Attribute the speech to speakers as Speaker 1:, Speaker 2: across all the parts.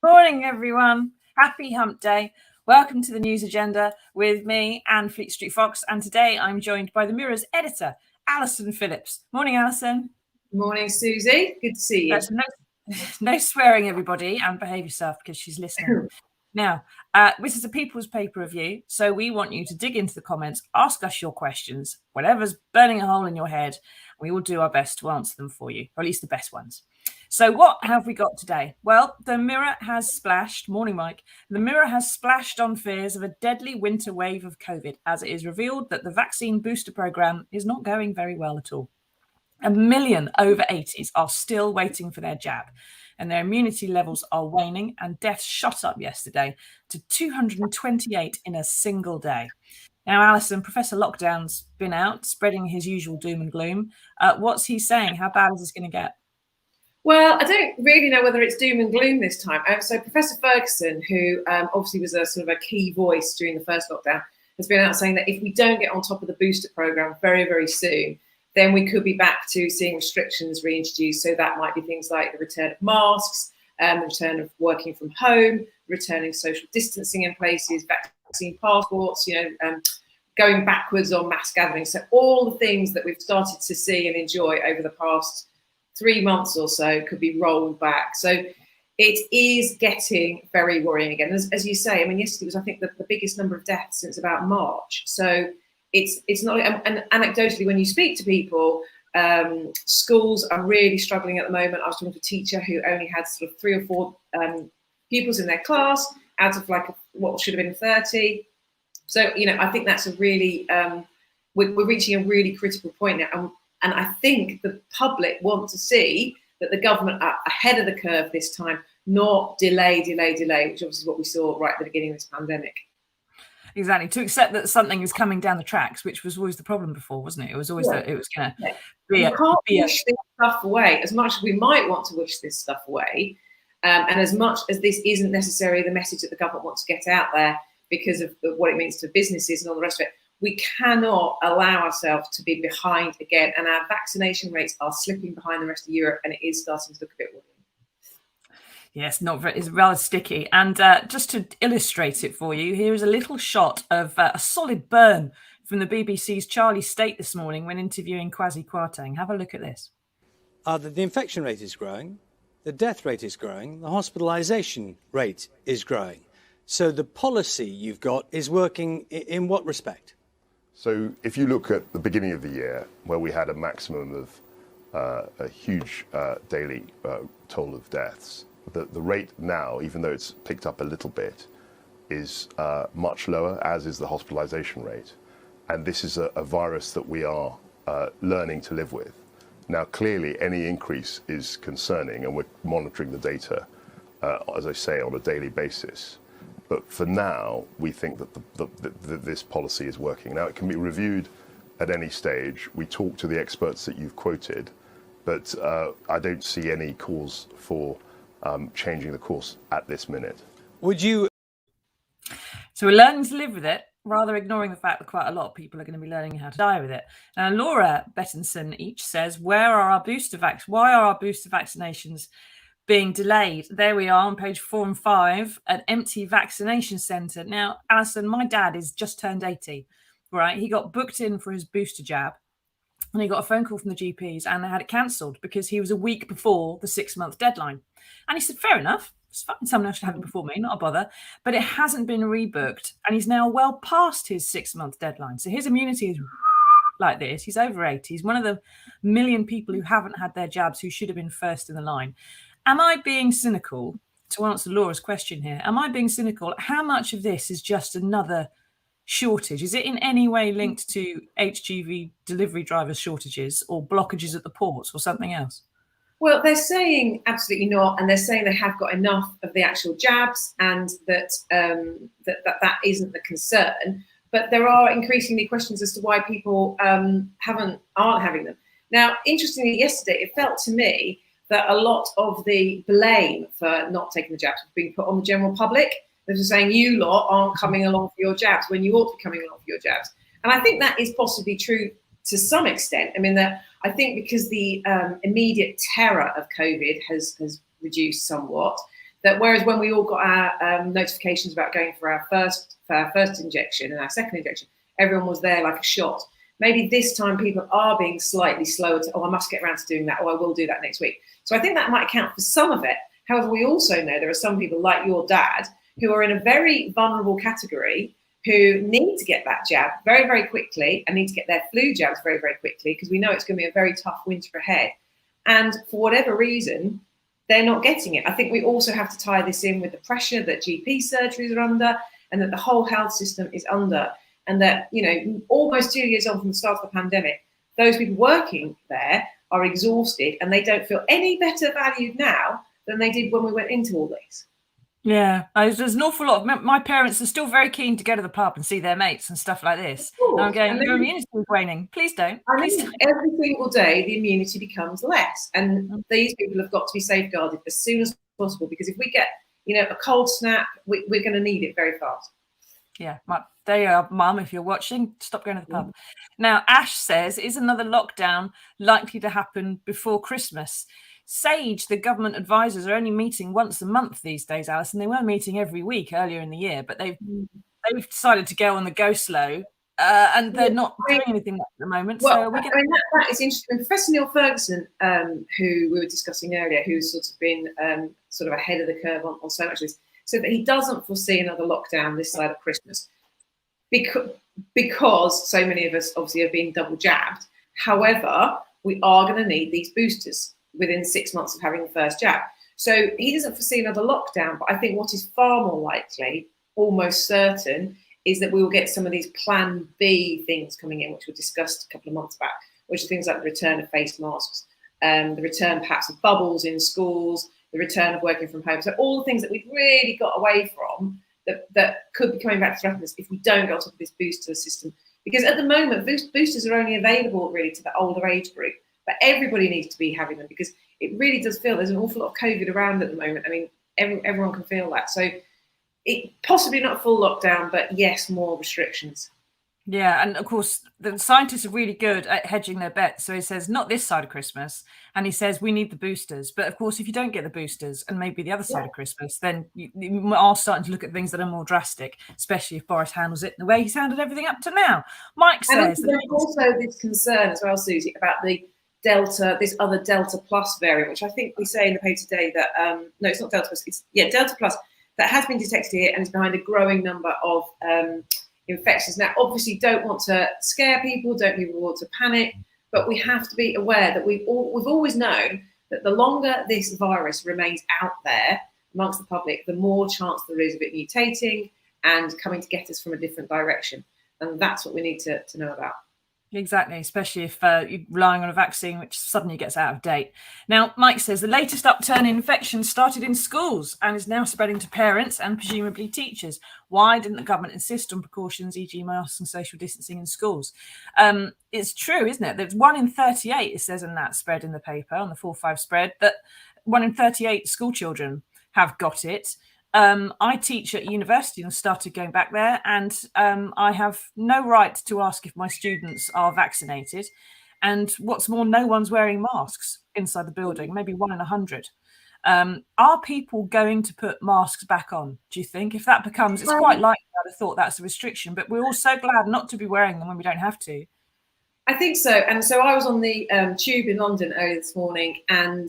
Speaker 1: Morning, everyone. Happy hump day. Welcome to the news agenda with me and Fleet Street Fox. And today I'm joined by the Mirror's editor, Alison Phillips. Morning, Alison.
Speaker 2: Morning, Susie. Good to see you.
Speaker 1: No swearing, everybody, and behave yourself because she's listening. Now, this is a People's Paper review, so we want you to dig into the comments, ask us your questions, whatever's burning a hole in your head. We will do our best to answer them for you, or at least the best ones. So what have we got today? Well, the Mirror has splashed, morning Mike, the Mirror has splashed on fears of a deadly winter wave of COVID as it is revealed that the vaccine booster programme is not going very well at all. 1 million over 80s are still waiting for their jab and their immunity levels are waning, and deaths shot up yesterday to 228 in a single day. Now, Alison, Professor Lockdown's been out spreading his usual doom and gloom. What's he saying? How bad is this going to get?
Speaker 2: Well, I don't really know whether it's doom and gloom this time. So Professor Ferguson, who obviously was a sort of a key voice during the first lockdown, has been out saying that if we don't get on top of the booster programme very, very soon, then we could be back to seeing restrictions reintroduced. So that might be things like the return of masks, the return of working from home, returning social distancing in places, vaccine passports, going backwards on mass gatherings. So all the things that we've started to see and enjoy over the past 3 months or so could be rolled back. So it is getting very worrying again. As you say, I mean, yesterday was, I think, the biggest number of deaths since about March. So it's not, and anecdotally, when you speak to people, schools are really struggling at the moment. I was talking to a teacher who only had sort of 3 or 4 pupils in their class out of like what should have been 30. So, I think that's a really, we're reaching a really critical point now. And I think the public want to see that the government are ahead of the curve this time, not delay, which obviously is what we saw right at the beginning of this pandemic.
Speaker 1: Exactly, to accept that something is coming down the tracks, which was always the problem before, wasn't it? It was always that it was going to be
Speaker 2: You can't wish this stuff away as much as we might want to wish this stuff away. And as much as this isn't necessarily the message that the government wants to get out there because of what it means to businesses and all the rest of it, we cannot allow ourselves to be behind again. And our vaccination rates are slipping behind the rest of Europe, and it is starting to look a bit worrying.
Speaker 1: Yes, it's rather sticky. And just to illustrate it for you, here is a little shot of a solid burn from the BBC's Charlie State this morning when interviewing Kwasi Kwarteng. Have a look at this.
Speaker 3: The infection rate is growing, the death rate is growing, the hospitalisation rate is growing. So the policy you've got is working in what respect?
Speaker 4: So if you look at the beginning of the year, where we had a maximum of a huge daily toll of deaths, the rate now, even though it's picked up a little bit, is much lower, as is the hospitalisation rate. and this is a virus that we are learning to live with. Now, clearly, any increase is concerning, and we're monitoring the data, as I say, on a daily basis. But for now, we think that this policy is working. Now, it can be reviewed at any stage. We talk to the experts that you've quoted, but I don't see any cause for changing the course at this minute.
Speaker 3: Would you?
Speaker 1: So we're learning to live with it, rather ignoring the fact that quite a lot of people are going to be learning how to die with it. Now, Laura Bettinson each says, why are our booster vaccinations being delayed? There we are on page 4 and 5, an empty vaccination centre. Now, Alison, my dad is just turned 80, right? He got booked in for his booster jab, and he got a phone call from the GPs, and they had it cancelled because he was a week before the 6-month deadline. And he said, fair enough, it's fine, someone else should have it before me, not a bother. But it hasn't been rebooked, and he's now well past his 6-month deadline. So his immunity is like this. He's over 80. He's one of the million people who haven't had their jabs, who should have been first in the line. Am I being cynical, to answer Laura's question here? Am I being cynical? How much of this is just another shortage? Is it in any way linked to HGV delivery driver shortages or blockages at the ports or something else?
Speaker 2: Well, they're saying absolutely not, and they're saying they have got enough of the actual jabs, and that that isn't the concern. But there are increasingly questions as to why people aren't having them. Now, interestingly, yesterday it felt to me that a lot of the blame for not taking the jabs was being put on the general public. They were saying, you lot aren't coming along for your jabs when you ought to be coming along for your jabs. And I think that is possibly true to some extent. I mean, I think because the immediate terror of COVID has reduced somewhat, that whereas when we all got our notifications about going for our first injection and our second injection, everyone was there like a shot. Maybe this time people are being slightly slower to, I must get around to doing that, or I will do that next week. So I think that might account for some of it. However, we also know there are some people like your dad who are in a very vulnerable category, who need to get that jab very, very quickly and need to get their flu jabs very, very quickly, because we know it's going to be a very tough winter ahead. And for whatever reason, they're not getting it. I think we also have to tie this in with the pressure that GP surgeries are under, and that the whole health system is under. And that, almost 2 years on from the start of the pandemic, those people working there are exhausted, and they don't feel any better valued now than they did when we went into all this.
Speaker 1: Yeah, there's an awful lot of my parents are still very keen to go to the pub and see their mates and stuff like this. And I'm going, your immunity is waning. Please don't. Please don't.
Speaker 2: Every single day, the immunity becomes less. And these people have got to be safeguarded as soon as possible, because if we get, a cold snap, we're going to need it very fast.
Speaker 1: Yeah, there you are, Mum. If you're watching, stop going to the pub. Now, Ash says, is another lockdown likely to happen before Christmas? Sage, the government advisors, are only meeting once a month these days, Alison. They were meeting every week earlier in the year, but they've decided to go on the go slow, and they're not doing anything at the moment.
Speaker 2: Well,
Speaker 1: so
Speaker 2: that is interesting. Professor Neil Ferguson, who we were discussing earlier, who's sort of been sort of ahead of the curve on so much of this, said that he doesn't foresee another lockdown this side of Christmas, because so many of us obviously have been double jabbed. However, we are going to need these boosters within 6 months of having the first jab. So he doesn't foresee another lockdown, but I think what is far more likely, almost certain, is that we will get some of these plan B things coming in, which were discussed a couple of months back, which are things like the return of face masks, the return perhaps of bubbles in schools, the return of working from home. So all the things that we've really got away from that could be coming back to threaten us if we don't go to this booster system. Because at the moment, boosters are only available really to the older age group, but everybody needs to be having them, because it really does feel there's an awful lot of COVID around at the moment. I mean, everyone can feel that. So it possibly not full lockdown, but yes, more restrictions.
Speaker 1: Yeah, and of course, the scientists are really good at hedging their bets. So he says, not this side of Christmas. And he says, we need the boosters. But of course, if you don't get the boosters and maybe the other side of Christmas, then you are starting to look at things that are more drastic, especially if Boris handles it the way he's handled everything up to now. Mike says...
Speaker 2: And there's also this concern as well, Susie, about the Delta, this other Delta Plus variant, which I think we say in the paper today that, no, it's not Delta Plus, it's, Delta Plus, that has been detected here and is behind a growing number of infections. Now, obviously, don't want to scare people, don't people want to panic, but we have to be aware that we've always known that the longer this virus remains out there amongst the public, the more chance there is of it mutating and coming to get us from a different direction. And that's what we need to know about.
Speaker 1: Exactly, especially if you're relying on a vaccine which suddenly gets out of date. Now, Mike says the latest upturn in infections started in schools and is now spreading to parents and presumably teachers. Why didn't the government insist on precautions, e.g. masks and social distancing in schools? It's true, isn't it? There's 1 in 38, it says in that spread in the paper, on the 4-5 spread, that 1 in 38 school children have got it. I teach at university and started going back there, and I have no right to ask if my students are vaccinated. And what's more, no one's wearing masks inside the building, maybe 1 in 100. Are people going to put masks back on, do you think? If that becomes, it's quite likely I'd have thought that's a restriction, but we're all so glad not to be wearing them when we don't have to.
Speaker 2: I think so. And so I was on the tube in London earlier this morning, and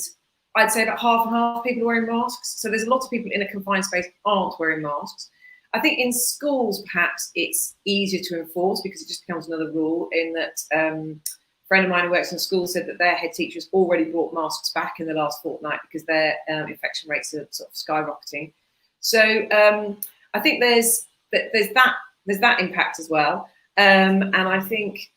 Speaker 2: I'd say about half and half people are wearing masks. So there's a lot of people in a confined space aren't wearing masks. I think in schools, perhaps it's easier to enforce because it just becomes another rule, in that a friend of mine who works in school said that their head teacher has already brought masks back in the last fortnight because their infection rates are sort of skyrocketing. So I think there's that impact as well. And I think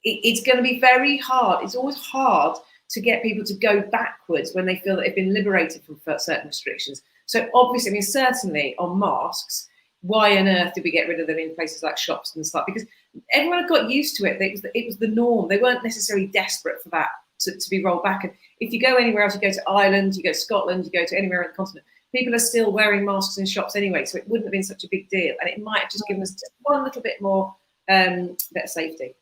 Speaker 2: it's going to be very hard. It's always hard to get people to go backwards when they feel that they've been liberated from certain restrictions. So obviously, I mean, certainly on masks, why on earth did we get rid of them in places like shops and stuff? Because everyone had got used to it. It was the norm. They weren't necessarily desperate for that to be rolled back. And if you go anywhere else, you go to Ireland, you go to Scotland, you go to anywhere on the continent, people are still wearing masks in shops anyway. So it wouldn't have been such a big deal. And it might have just given us just one little bit more better safety.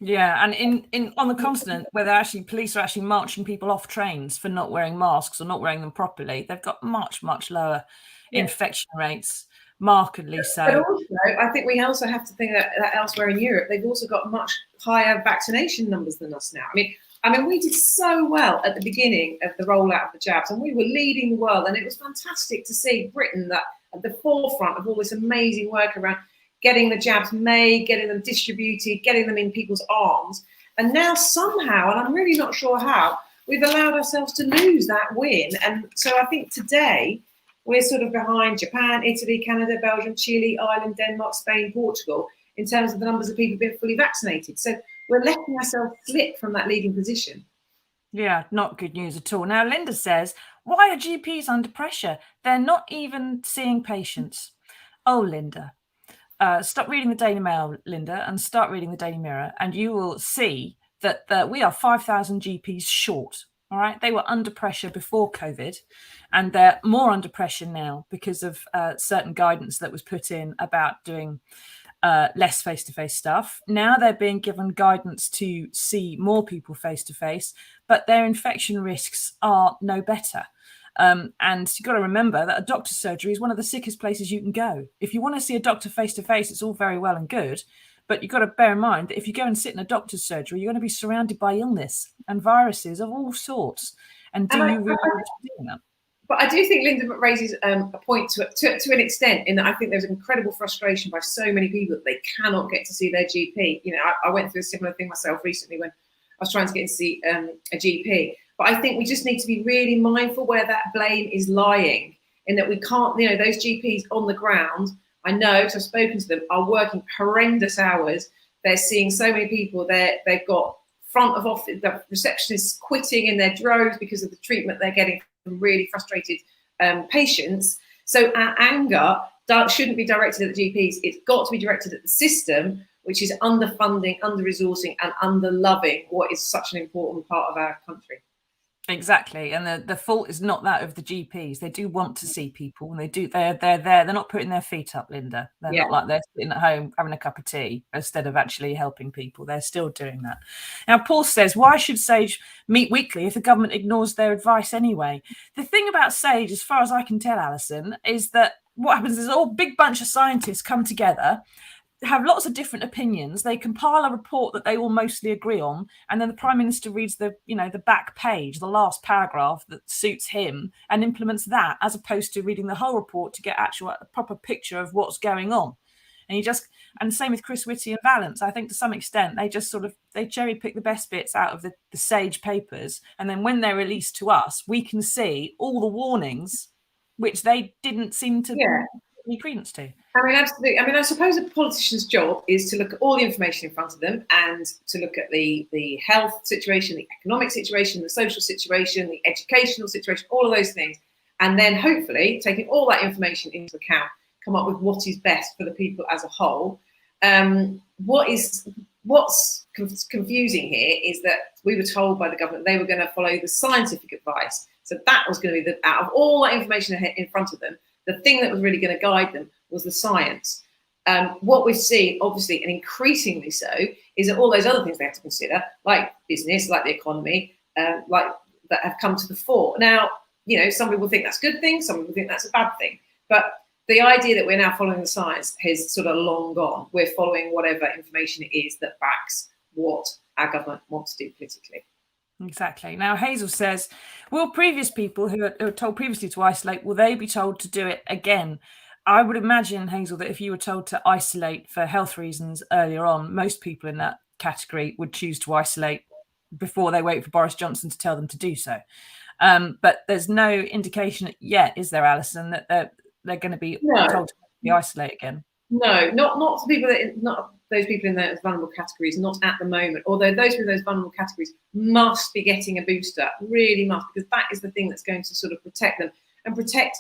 Speaker 1: Yeah, and in on the continent where police are actually marching people off trains for not wearing masks or not wearing them properly, they've got much lower infection rates, markedly so.
Speaker 2: But also, I think we also have to think that elsewhere in Europe, they've also got much higher vaccination numbers than us now. I mean, we did so well at the beginning of the rollout of the jabs, and we were leading the world, and it was fantastic to see Britain that at the forefront of all this amazing work around getting the jabs made, getting them distributed, getting them in people's arms. And now somehow, and I'm really not sure how, we've allowed ourselves to lose that win. And so I think today we're sort of behind Japan, Italy, Canada, Belgium, Chile, Ireland, Denmark, Spain, Portugal, in terms of the numbers of people being fully vaccinated. So we're letting ourselves slip from that leading position.
Speaker 1: Yeah, not good news at all. Now, Linda says, why are GPs under pressure? They're not even seeing patients. Oh, Linda. Stop reading the Daily Mail, Linda, and start reading the Daily Mirror, and you will see that we are 5,000 GPs short. All right, they were under pressure before COVID, and they're more under pressure now because of certain guidance that was put in about doing less face-to-face stuff. Now they're being given guidance to see more people face-to-face, but their infection risks are no better. And you've got to remember that a doctor's surgery is one of the sickest places you can go. If you want to see a doctor face-to-face, it's all very well and good, but you've got to bear in mind that if you go and sit in a doctor's surgery, you're going to be surrounded by illness and viruses of all sorts. And do you really want to be doing that?
Speaker 2: But I do think Linda raises a point to an extent, in that I think there's incredible frustration by so many people that they cannot get to see their GP. You know, I went through a similar thing myself recently when I was trying to get to see a GP. But I think we just need to be really mindful where that blame is lying, in that we can't, you know, those GPs on the ground, I know, because I've spoken to them, are working horrendous hours. They're seeing so many people. They've got front of office, the receptionists quitting in their droves because of the treatment they're getting from really frustrated patients. So our anger shouldn't be directed at the GPs. It's got to be directed at the system, which is underfunding, under-resourcing and under-loving what is such an important part of our country.
Speaker 1: Exactly, and the fault is not that of the GPs. They do want to see people, and they're there. They're not putting their feet up, Linda. They're not like they're sitting at home having a cup of tea instead of actually helping people. They're still doing that. Now, Paul says, why should SAGE meet weekly if the government ignores their advice anyway? The thing about SAGE, as far as I can tell, Alison, is that what happens is a big bunch of scientists come together, have lots of different opinions. They compile a report that they all mostly agree on, and then the Prime Minister reads the back page, the last paragraph that suits him, and implements that, as opposed to reading the whole report to get a proper picture of what's going on. And same with Chris Whitty and Vallance. I think to some extent they cherry pick the best bits out of the SAGE papers, and then when they're released to us, we can see all the warnings which they didn't seem to any credence to.
Speaker 2: I mean, absolutely. I mean, I suppose a politician's job is to look at all the information in front of them and to look at the health situation, the economic situation, the social situation, the educational situation, all of those things. And then hopefully, taking all that information into account, come up with what is best for the people as a whole. What's confusing here is that we were told by the government they were going to follow the scientific advice. So that was going to be out of all that information in front of them, the thing that was really going to guide them was the science. What we've seen, obviously, and increasingly so, is that all those other things they have to consider, like business, like the economy, like that have come to the fore. Now, some people think that's a good thing, some people think that's a bad thing. But the idea that we're now following the science has sort of long gone. We're following whatever information it is that backs what our government wants to do politically.
Speaker 1: Exactly. Now, Hazel says, will previous people who are told previously to isolate, will they be told to do it again? I would imagine, Hazel, that if you were told to isolate for health reasons earlier on, most people in that category would choose to isolate before they wait for Boris Johnson to tell them to do so. But there's no indication yet, is there, Alison, that they're going to be told to isolate again?
Speaker 2: No, not for people not those people in those vulnerable categories, not at the moment. Although those with those vulnerable categories must be getting a booster, really must, because that is the thing that's going to sort of protect them and protect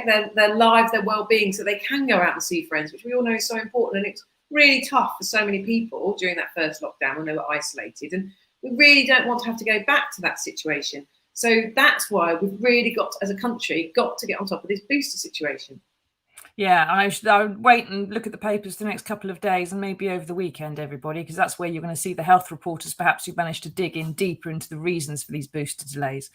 Speaker 2: their lives, their well-being, so they can go out and see friends, which we all know is so important. And it's really tough for so many people during that first lockdown when they were isolated, and we really don't want to have to go back to that situation. So that's why we've really got to, as a country, got to get on top of this booster situation.
Speaker 1: Yeah, I would wait and look at the papers the next couple of days and maybe over the weekend, everybody, because that's where you're going to see the health reporters perhaps who've managed to dig in deeper into the reasons for these booster delays.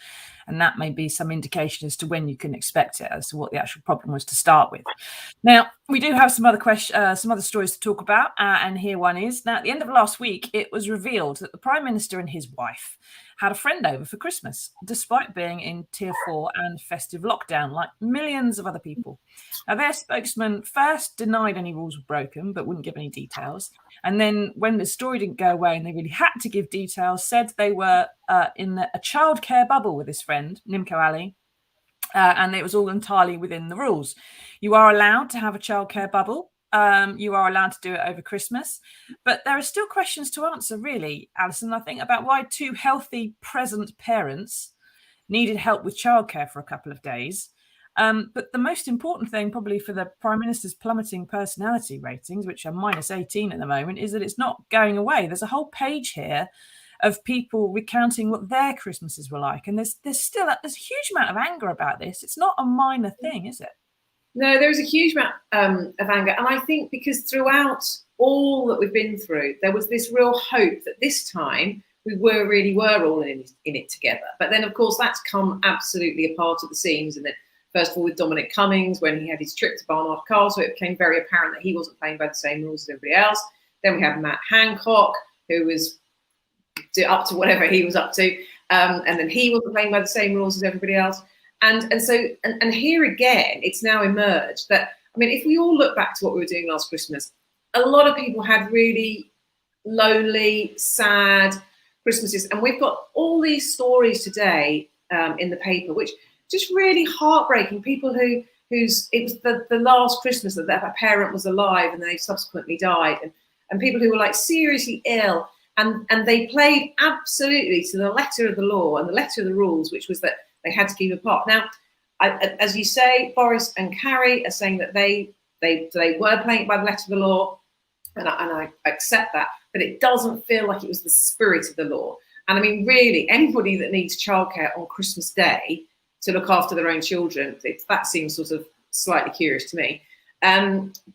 Speaker 1: And that may be some indication as to when you can expect it, as to what the actual problem was to start with. Now, we do have some other stories to talk about, and here one is. Now, at the end of last week, it was revealed that the Prime Minister and his wife had a friend over for Christmas, despite being in Tier 4 and festive lockdown, like millions of other people. Now, their spokesman first denied any rules were broken, but wouldn't give any details. And then when the story didn't go away and they really had to give details, said they were in a childcare bubble with his friend, Nimco Ali, and it was all entirely within the rules. You are allowed to have a childcare bubble. You are allowed to do it over Christmas. But there are still questions to answer, really, Alison, I think, about why two healthy, present parents needed help with childcare for a couple of days. But the most important thing probably for the Prime Minister's plummeting personality ratings, which are minus 18 at the moment, is that it's not going away. There's a whole page here of people recounting what their Christmases were like. And there's a huge amount of anger about this. It's not a minor thing, is it?
Speaker 2: No, there is a huge amount of anger. And I think because throughout all that we've been through, there was this real hope that this time we really were all in it together. But then, of course, that's come absolutely apart at the seams. And then, first of all, with Dominic Cummings, when he had his trip to Barnard Castle, it became very apparent that he wasn't playing by the same rules as everybody else. Then we had Matt Hancock, who was up to whatever he was up to. And then he wasn't playing by the same rules as everybody else. And so here again, it's now emerged that, I mean, if we all look back to what we were doing last Christmas, a lot of people had really lonely, sad Christmases. And we've got all these stories today in the paper, which just really heartbreaking. People it was the last Christmas that their parent was alive and they subsequently died. And people who were like seriously ill. And they played absolutely to the letter of the law and the letter of the rules, which was that they had to keep apart. Now, as you say, Boris and Carrie are saying that they were playing it by the letter of the law, and I accept that, but it doesn't feel like it was the spirit of the law. And I mean, really, anybody that needs childcare on Christmas Day to look after their own children, that seems sort of slightly curious to me.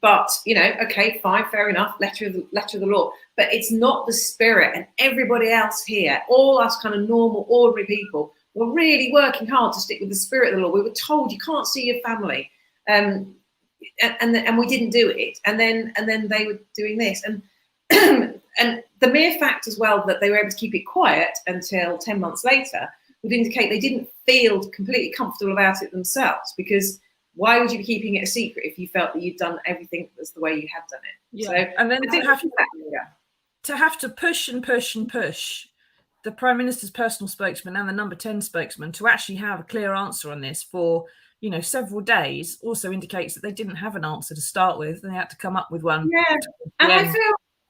Speaker 2: But okay, fine, fair enough, letter of the law, but it's not the spirit. And everybody else here, all us kind of normal, ordinary people, were really working hard to stick with the spirit of the law. We were told you can't see your family, and we didn't do it. And then they were doing this, and and the mere fact as well that they were able to keep it quiet until 10 months later would indicate they didn't feel completely comfortable about it themselves, because why would you be keeping it a secret if you felt that you'd done everything as the way you had done it?
Speaker 1: Yeah.
Speaker 2: So,
Speaker 1: and then to have to push and push and push the Prime Minister's personal spokesman and the number 10 spokesman to actually have a clear answer on this for several days also indicates that they didn't have an answer to start with, and they had to come up with one.
Speaker 2: Yeah, and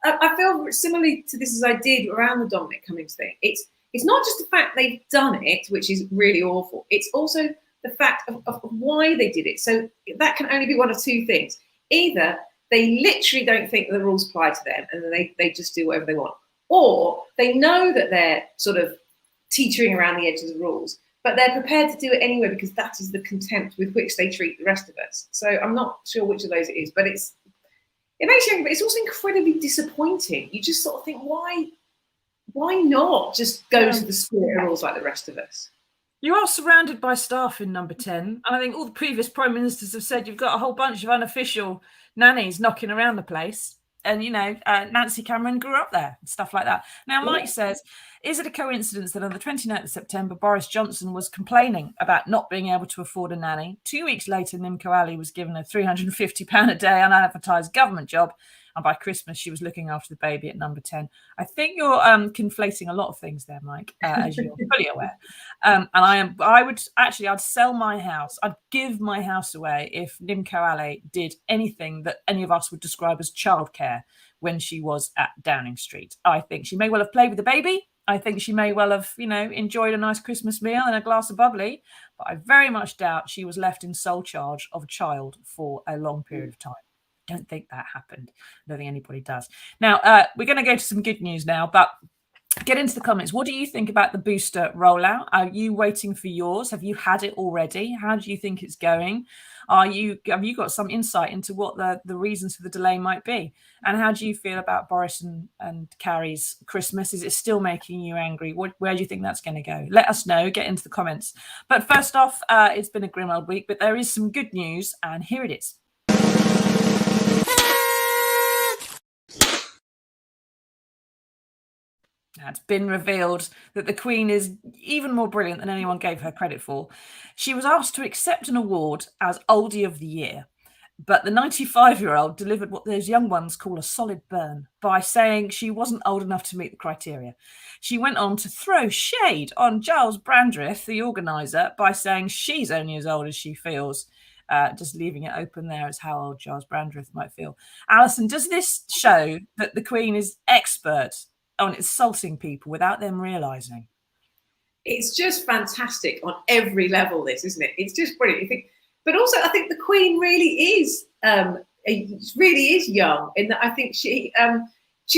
Speaker 2: I feel similarly to this as I did around the Dominic Cummings thing. It's not just the fact they've done it, which is really awful. It's also the fact of why they did it. So that can only be one of two things. Either they literally don't think the rules apply to them and then they just do whatever they want, or they know that they're sort of teetering around the edges of rules, but they're prepared to do it anyway because that is the contempt with which they treat the rest of us. So I'm not sure which of those it is, but it makes you angry, but it's also incredibly disappointing. You just sort of think, why not just go to the spirit rules like the rest of us?
Speaker 1: You are surrounded by staff in number 10. And I think all the previous prime ministers have said you've got a whole bunch of unofficial nannies knocking around the place. And, Nancy Cameron grew up there and stuff like that. Now, Mike says, is it a coincidence that on the 29th of September, Boris Johnson was complaining about not being able to afford a nanny? 2 weeks later, Nimco Ali was given a £350 a day unadvertised government job. And by Christmas, she was looking after the baby at number 10. I think you're conflating a lot of things there, Mike, as you're fully aware. And I'd sell my house. I'd give my house away if Nimco Ali did anything that any of us would describe as childcare when she was at Downing Street. I think she may well have played with the baby. I think she may well have, enjoyed a nice Christmas meal and a glass of bubbly. But I very much doubt she was left in sole charge of a child for a long period of time. Don't think that happened. I don't think anybody does. Now, we're going to go to some good news now, but get into the comments. What do you think about the booster rollout? Are you waiting for yours? Have you had it already? How do you think it's going? Have you got some insight into what the reasons for the delay might be? And how do you feel about Boris and Carrie's Christmas? Is it still making you angry? Where do you think that's going to go? Let us know. Get into the comments. But first off, it's been a grim old week, but there is some good news, and here it is. It's been revealed that the Queen is even more brilliant than anyone gave her credit for. She was asked to accept an award as Oldie of the Year, but the 95-year-old delivered what those young ones call a solid burn by saying she wasn't old enough to meet the criteria. She went on to throw shade on Giles Brandreth, the organiser, by saying she's only as old as she feels. Just leaving it open there as how old Giles Brandreth might feel. Alison, does this show that the Queen is expert on insulting people without them realising?
Speaker 2: It's just fantastic on every level, this, isn't it? It's just brilliant. You think, but also I think the Queen really is young, in that I think she's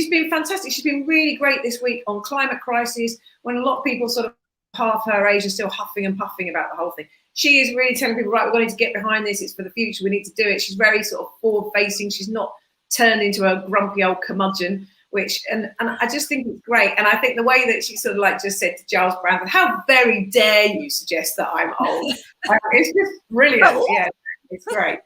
Speaker 2: been fantastic. She's been really great this week on climate crisis, when a lot of people sort of half her age are still huffing and puffing about the whole thing. She is really telling people, right, we're going to get behind this. It's for the future. We need to do it. She's very sort of forward-facing. She's not turned into a grumpy old curmudgeon. And I just think it's great. And I think the way that she sort of just said to Giles Brandreth, how very dare you suggest that I'm old? It's just brilliant. Oh. Yeah, it's great.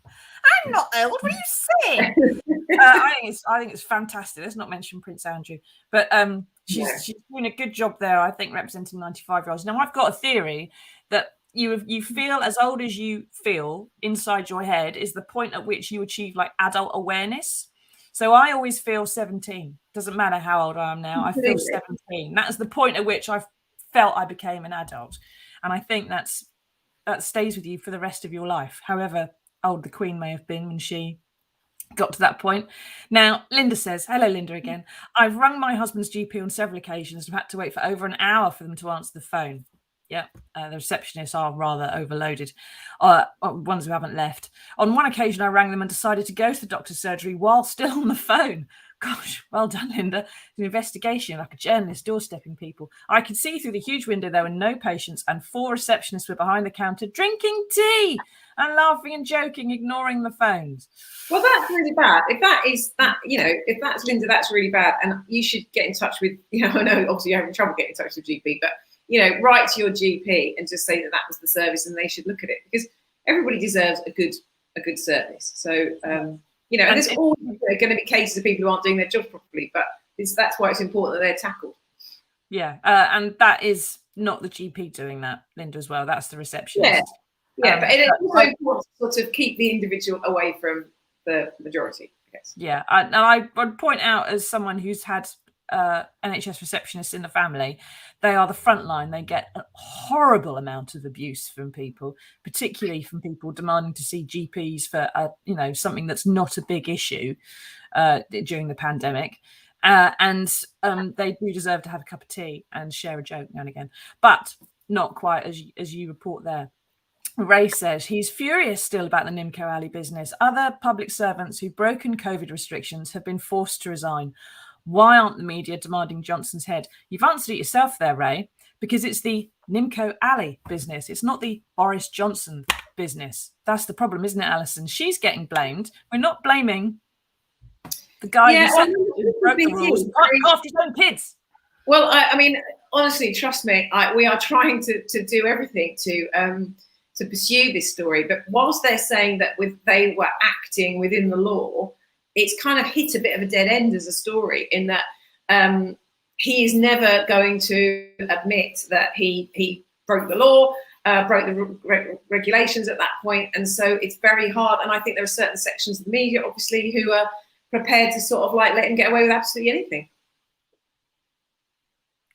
Speaker 1: I'm not old. What are you saying? I think it's fantastic. Let's not mention Prince Andrew, but she's doing a good job there, I think, representing 95-year-olds. Now, I've got a theory that you feel as old as you feel inside your head is the point at which you achieve adult awareness. So I always feel 17. Doesn't matter how old I am now. I feel 17. That is the point at which I felt I became an adult. And I think that stays with you for the rest of your life, however old the Queen may have been when she got to that point. Now, Linda says, hello, Linda again. I've rung my husband's GP on several occasions and had to wait for over an hour for them to answer the phone. Yeah, the receptionists are rather overloaded, ones who haven't left. On one occasion, I rang them and decided to go to the doctor's surgery while still on the phone. Gosh, well done, Linda. It's an investigation, like a journalist doorstepping people. I could see through the huge window there were no patients, and 4 receptionists were behind the counter drinking tea and laughing and joking, ignoring the phones.
Speaker 2: Well, that's really bad. If that's Linda, that's really bad. And you should get in touch with, I know obviously you're having trouble getting in touch with GP, but write to your GP and just say that was the service and they should look at it, because everybody deserves a good service. So, and there's always going to be cases of people who aren't doing their job properly, but that's why it's important that they're tackled.
Speaker 1: Yeah, and that is not the GP doing that, Linda, as well. That's the receptionist.
Speaker 2: Yeah, but it's also important to sort of keep the individual away from the majority, I guess.
Speaker 1: Yeah, and I would point out, as someone who's had NHS receptionists in the family, they are the front line. They get a horrible amount of abuse from people, particularly from people demanding to see GPs for something that's not a big issue during the pandemic. And they do deserve to have a cup of tea and share a joke now and again, but not quite as you report there. Ray says he's furious still about the Nimco Alley business. Other public servants who've broken COVID restrictions have been forced to resign. Why aren't the media demanding Johnson's head? You've answered it yourself there, Ray, because it's the Nimco Alley business. It's not the Boris Johnson business. That's the problem, isn't it, Alison? She's getting blamed. We're not blaming the guy who broke the rules. Can't look after his own kids.
Speaker 2: Well, I mean, honestly, trust me, we are trying to do everything to pursue this story. But whilst they're saying that they were acting within the law, it's kind of hit a bit of a dead end as a story, in that he is never going to admit that he broke the law, broke the regulations at that point. And so it's very hard. And I think there are certain sections of the media, obviously, who are prepared to sort of like let him get away with absolutely anything.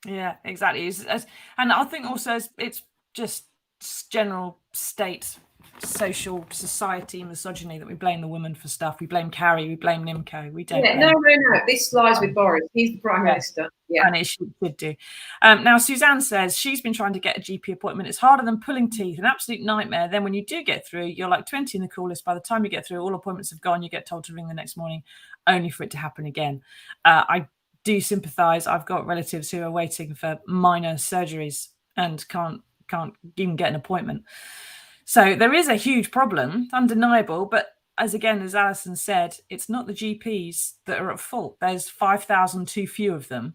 Speaker 1: Yeah, exactly. And I think also it's just general state, social, society misogyny that we blame the woman for stuff. We blame Carrie, we blame Nimco. We don't.
Speaker 2: Yeah, no. This lies with Boris. He's the Prime Minister. Yeah.
Speaker 1: And it should do. Now, Suzanne says she's been trying to get a GP appointment. It's harder than pulling teeth, an absolute nightmare. Then when you do get through, you're like 20 in the call list. By the time you get through, all appointments have gone. You get told to ring the next morning, only for it to happen again. I do sympathise. I've got relatives who are waiting for minor surgeries and can't even get an appointment. So there is a huge problem, undeniable. But as Alison said, it's not the GPs that are at fault. There's 5,000 too few of them.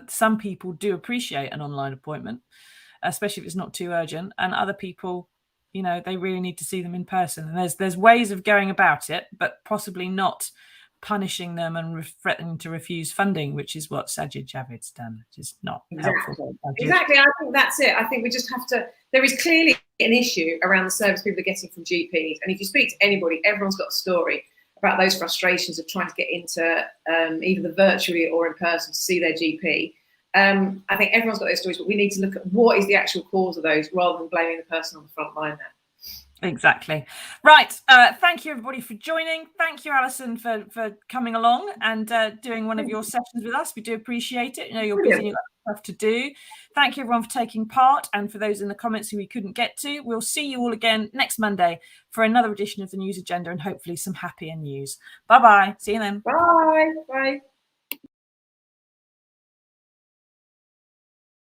Speaker 1: Some people do appreciate an online appointment, especially if it's not too urgent. And other people, they really need to see them in person. And there's ways of going about it, but possibly not punishing them and threatening to refuse funding, which is what Sajid Javid's done, which is not helpful.
Speaker 2: Exactly. I think that's it. I think we just have to, there is clearly an issue around the service people are getting from GPs. And if you speak to anybody, everyone's got a story about those frustrations of trying to get into either the virtually or in person to see their GP. I think everyone's got those stories, but we need to look at what is the actual cause of those rather than blaming the person on the front line there.
Speaker 1: Exactly. Right. Thank you, everybody, for joining. Thank you, Alison, for coming along and doing one of your sessions with us. We do appreciate it. You're busy, you've got stuff to do. Thank you, everyone, for taking part. And for those in the comments who we couldn't get to, we'll see you all again next Monday for another edition of the News Agenda and hopefully some happier news. Bye-bye. See you then.
Speaker 2: Bye. Bye.